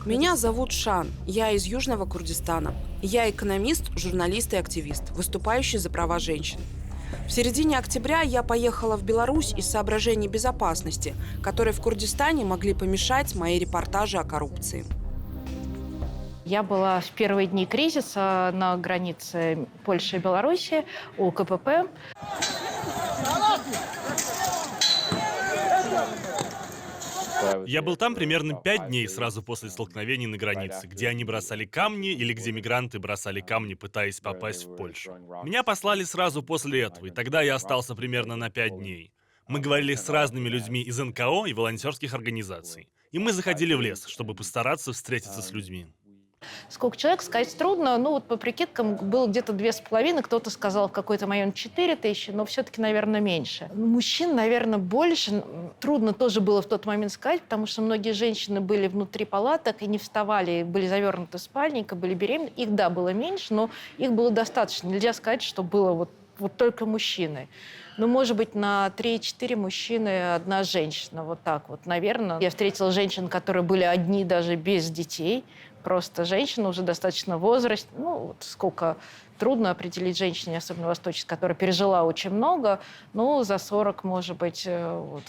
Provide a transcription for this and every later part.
Меня зовут Шан, я из Южного Курдистана. Я экономист, журналист и активист, выступающий за права женщин. В середине октября я поехала в Беларусь из соображений безопасности, которые в Курдистане могли помешать мои репортажи о коррупции. Я была в первые дни кризиса на границе Польши и Беларуси у КПП. Я был там примерно 5 дней сразу после столкновений на границе, где они бросали камни или где мигранты бросали камни, пытаясь попасть в Польшу. Меня послали сразу после этого, и тогда я остался примерно на 5 дней. Мы говорили с разными людьми из НКО и волонтерских организаций. И мы заходили в лес, чтобы постараться встретиться с людьми. Сколько человек, сказать трудно. Ну, вот по прикидкам было где-то 2,5. Кто-то сказал в какой-то момент 4 тысячи, но все-таки, наверное, меньше. Мужчин, наверное, больше. Трудно тоже было в тот момент сказать, потому что многие женщины были внутри палаток и не вставали, были завернуты в спальники, были беременны. Их, да, было меньше, но их было достаточно. Нельзя сказать, что было вот только мужчины. Ну, может быть, на 3-4 мужчины, одна женщина. Вот так вот, наверное. Я встретила женщин, которые были одни даже без детей. Просто женщина уже достаточно возраст. Ну, вот сколько трудно определить женщине, особенно восточной, которая пережила очень много. Ну, за 40, может быть. Вот.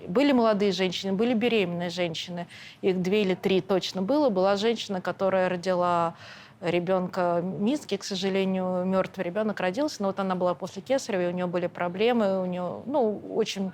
Были молодые женщины, были беременные женщины. Их 2 или 3 точно было. Была женщина, которая родила ребенка Миски, к сожалению, мертвый ребенок родился, но вот она была после кесарева, у нее были проблемы, у нее, очень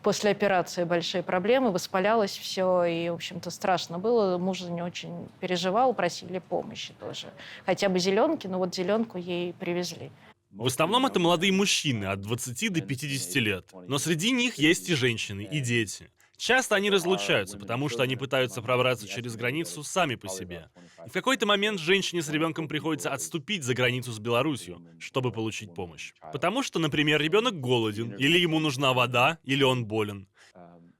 после операции большие проблемы, воспалялось все, и, в общем-то, страшно было. Муж за нее очень переживал, просили помощи тоже. Хотя бы зеленки, но вот зеленку ей привезли. В основном это молодые мужчины от 20 до 50 лет. Но среди них есть и женщины, и дети. Часто они разлучаются, потому что они пытаются пробраться через границу сами по себе. И в какой-то момент женщине с ребенком приходится отступить за границу с Беларусью, чтобы получить помощь. Потому что, например, ребенок голоден, или ему нужна вода, или он болен.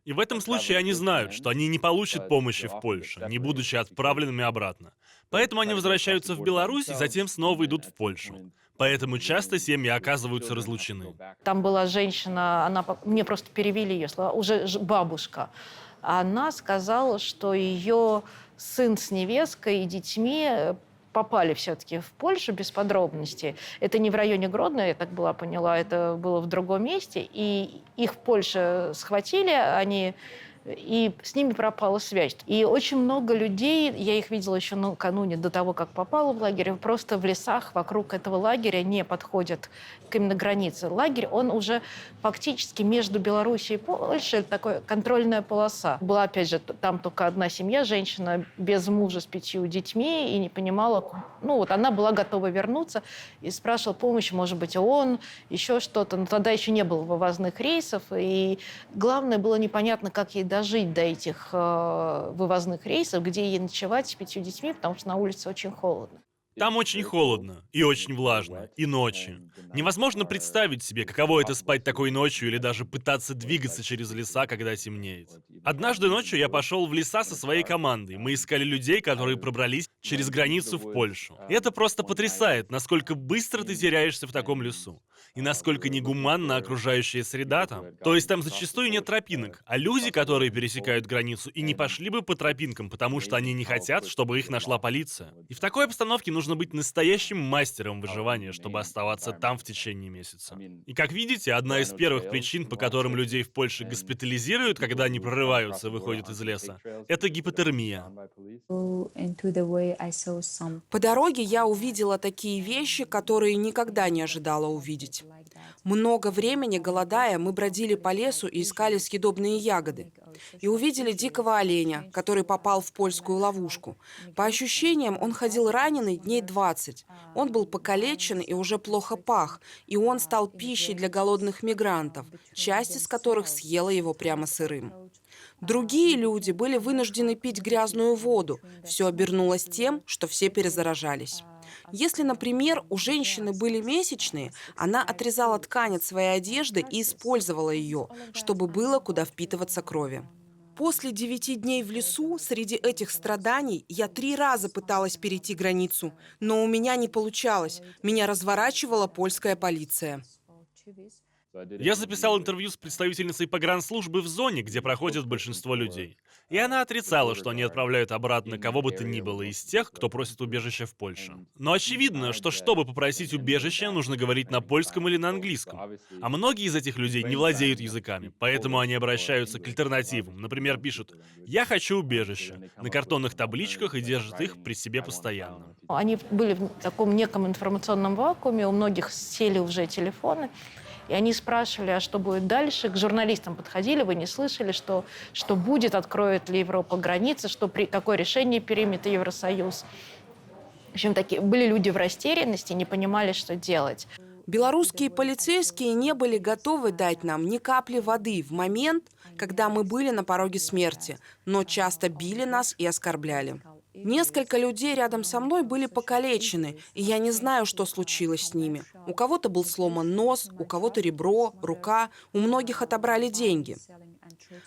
И в этом случае они знают, что они не получат помощи в Польше, не будучи отправленными обратно. Поэтому они возвращаются в Беларусь и затем снова идут в Польшу. Поэтому часто семьи оказываются разлучены. Там была женщина, мне просто перевели ее слова, уже бабушка. Она сказала, что ее сын с невесткой и детьми попали все-таки в Польшу, без подробностей. Это не в районе Гродно, я так была поняла, это было в другом месте. И их в Польше схватили, и с ними пропала связь. И очень много людей, я их видела еще накануне, до того, как попала в лагерь, просто в лесах вокруг этого лагеря не подходят к именно границе. Лагерь, он уже фактически между Белоруссией и Польшей, такая контрольная полоса. Была, опять же, там только одна семья, женщина без мужа с 5 детьми, и не понимала, она была готова вернуться, и спрашивала помощи, может быть, ООН, еще что-то. Но тогда еще не было вывозных рейсов, и главное было непонятно, как ей дожить до этих вывозных рейсов, где ей ночевать с 5 детьми, потому что на улице очень холодно. Там очень холодно и очень влажно, и ночи. Невозможно представить себе, каково это спать такой ночью или даже пытаться двигаться через леса, когда темнеет. Однажды ночью я пошел в леса со своей командой. Мы искали людей, которые пробрались через границу в Польшу. И это просто потрясает, насколько быстро ты теряешься в таком лесу. И насколько негуманна окружающая среда там. То есть там зачастую нет тропинок, а люди, которые пересекают границу, и не пошли бы по тропинкам, потому что они не хотят, чтобы их нашла полиция. И в такой обстановке нужно быть настоящим мастером выживания, чтобы оставаться там в течение месяца. И как видите, одна из первых причин, по которым людей в Польше госпитализируют, когда они прорываются и выходят из леса, это гипотермия. По дороге я увидела такие вещи, которые никогда не ожидала увидеть. Много времени, голодая, мы бродили по лесу и искали съедобные ягоды. И увидели дикого оленя, который попал в польскую ловушку. По ощущениям, он ходил раненый дней 20. Он был покалечен и уже плохо пах, и он стал пищей для голодных мигрантов, часть из которых съела его прямо сырым. Другие люди были вынуждены пить грязную воду. Все обернулось тем, что все перезаражались. Если, например, у женщины были месячные, она отрезала ткань от своей одежды и использовала ее, чтобы было куда впитываться крови. После 9 дней в лесу, среди этих страданий, я 3 раза пыталась перейти границу, но у меня не получалось. Меня разворачивала польская полиция. Я записал интервью с представительницей погранслужбы в зоне, где проходит большинство людей. И она отрицала, что они отправляют обратно кого бы то ни было из тех, кто просит убежище в Польше. Но очевидно, что чтобы попросить убежище, нужно говорить на польском или на английском. А многие из этих людей не владеют языками, поэтому они обращаются к альтернативам. Например, пишут «Я хочу убежище» на картонных табличках и держат их при себе постоянно. Они были в таком неком информационном вакууме, у многих сели уже телефоны, и они спрашивали, а что будет дальше. К журналистам подходили, вы не слышали, что будет, откроет ли Европа границы, какое решение примет Евросоюз. В общем, были люди в растерянности, не понимали, что делать. Белорусские полицейские не были готовы дать нам ни капли воды в момент, когда мы были на пороге смерти, но часто били нас и оскорбляли. Несколько людей рядом со мной были покалечены, и я не знаю, что случилось с ними. У кого-то был сломан нос, у кого-то ребро, рука, у многих отобрали деньги.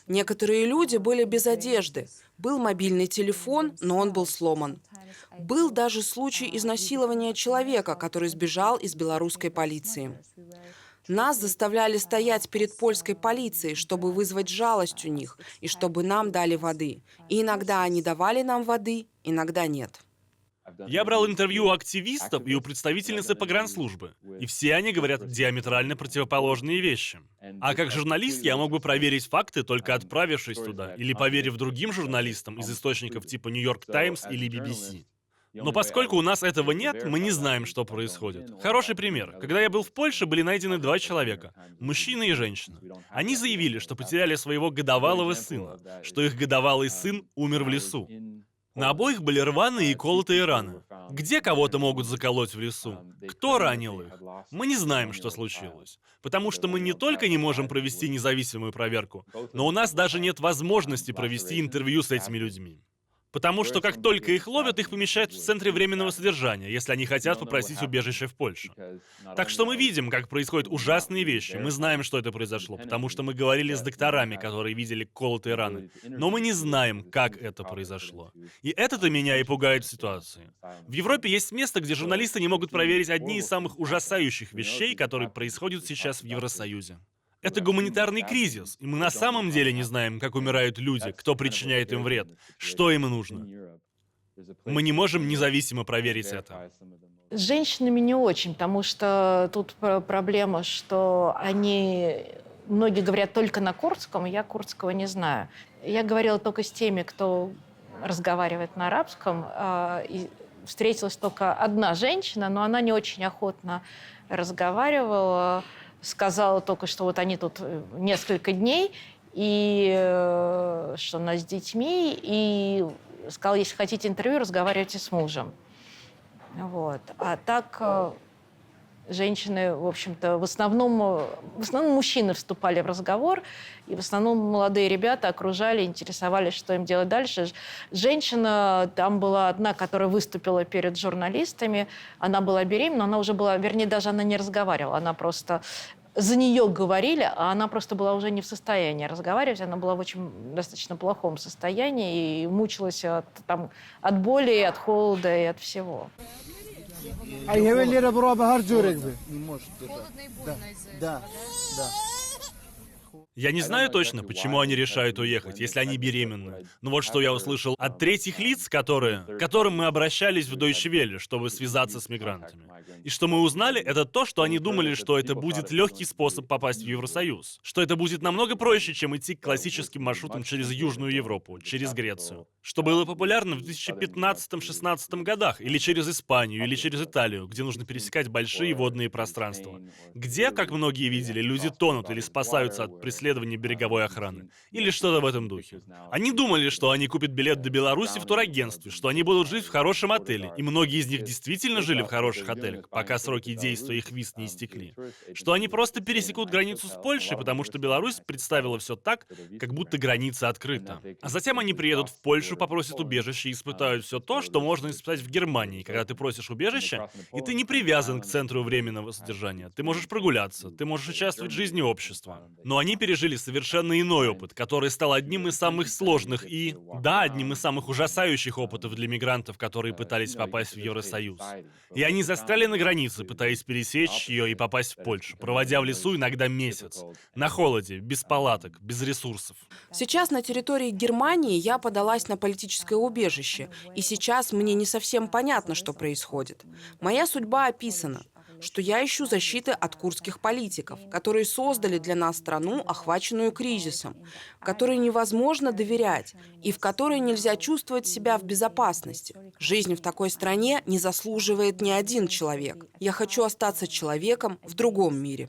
Некоторые люди были без одежды. Был мобильный телефон, но он был сломан. Был даже случай изнасилования человека, который сбежал из белорусской полиции. Нас заставляли стоять перед польской полицией, чтобы вызвать жалость у них и чтобы нам дали воды. И иногда они давали нам воды, иногда нет. Я брал интервью у активистов и у представительницы погранслужбы, и все они говорят диаметрально противоположные вещи. А как журналист я мог бы проверить факты, только отправившись туда, или поверив другим журналистам из источников типа «Нью-Йорк Таймс» или BBC. Но поскольку у нас этого нет, мы не знаем, что происходит. Хороший пример. Когда я был в Польше, были найдены два человека, мужчина и женщина. Они заявили, что потеряли своего годовалого сына, что их годовалый сын умер в лесу. На обоих были рваные и колотые раны. Где кого-то могут заколоть в лесу? Кто ранил их? Мы не знаем, что случилось. Потому что мы не только не можем провести независимую проверку, но у нас даже нет возможности провести интервью с этими людьми. Потому что как только их ловят, их помещают в центре временного содержания, если они хотят попросить убежище в Польше. Так что мы видим, как происходят ужасные вещи. Мы знаем, что это произошло, потому что мы говорили с докторами, которые видели колотые раны. Но мы не знаем, как это произошло. И это-то меня и пугает в ситуации. В Европе есть место, где журналисты не могут проверить одни из самых ужасающих вещей, которые происходят сейчас в Евросоюзе. Это гуманитарный кризис, и мы на самом деле не знаем, как умирают люди, кто причиняет им вред, что им нужно. Мы не можем независимо проверить это. С женщинами не очень, потому что тут проблема, что многие говорят только на курдском, я курдского не знаю. Я говорила только с теми, кто разговаривает на арабском, и встретилась только одна женщина, но она не очень охотно разговаривала. Сказала только, что вот они тут несколько дней, и что она с детьми, и сказала, если хотите интервью, разговаривайте с мужем. Вот. А так женщины, в общем-то, в основном мужчины вступали в разговор, и в основном молодые ребята окружали, интересовались, что им делать дальше. Женщина, там была одна, которая выступила перед журналистами, она была беременна, она уже была, вернее, даже она не разговаривала, она просто за нее говорили, а она просто была уже не в состоянии разговаривать, она была в очень достаточно плохом состоянии и мучилась от боли, от холода и от всего. Я не знаю точно, почему они решают уехать, если они беременны. Но вот что я услышал от третьих лиц, к которым мы обращались в Deutsche Welle, чтобы связаться с мигрантами. И что мы узнали, это то, что они думали, что это будет легкий способ попасть в Евросоюз. Что это будет намного проще, чем идти к классическим маршрутам через Южную Европу, через Грецию. Что было популярно в 2015-16 годах, или через Испанию, или через Италию, где нужно пересекать большие водные пространства. Где, как многие видели, люди тонут или спасаются от преследования береговой охраны. Или что-то в этом духе. Они думали, что они купят билет до Беларуси в турагентстве, что они будут жить в хорошем отеле. И многие из них действительно жили в хороших отелях, пока сроки действия их виз не истекли. Что они просто пересекут границу с Польшей, потому что Беларусь представила все так, как будто граница открыта. А затем они приедут в Польшу, попросят убежище и испытают все то, что можно испытать в Германии, когда ты просишь убежище, и ты не привязан к центру временного содержания. Ты можешь прогуляться, ты можешь участвовать в жизни общества. Но они переживают пережили совершенно иной опыт, который стал одним из самых сложных и, да, одним из самых ужасающих опытов для мигрантов, которые пытались попасть в Евросоюз. И они застряли на границе, пытаясь пересечь ее и попасть в Польшу, проводя в лесу иногда месяц. На холоде, без палаток, без ресурсов. Сейчас на территории Германии я подалась на политическое убежище, и сейчас мне не совсем понятно, что происходит. Моя судьба описана, что я ищу защиты от курдских политиков, которые создали для нас страну, охваченную кризисом, которой невозможно доверять и в которой нельзя чувствовать себя в безопасности. Жизнь в такой стране не заслуживает ни один человек. Я хочу остаться человеком в другом мире.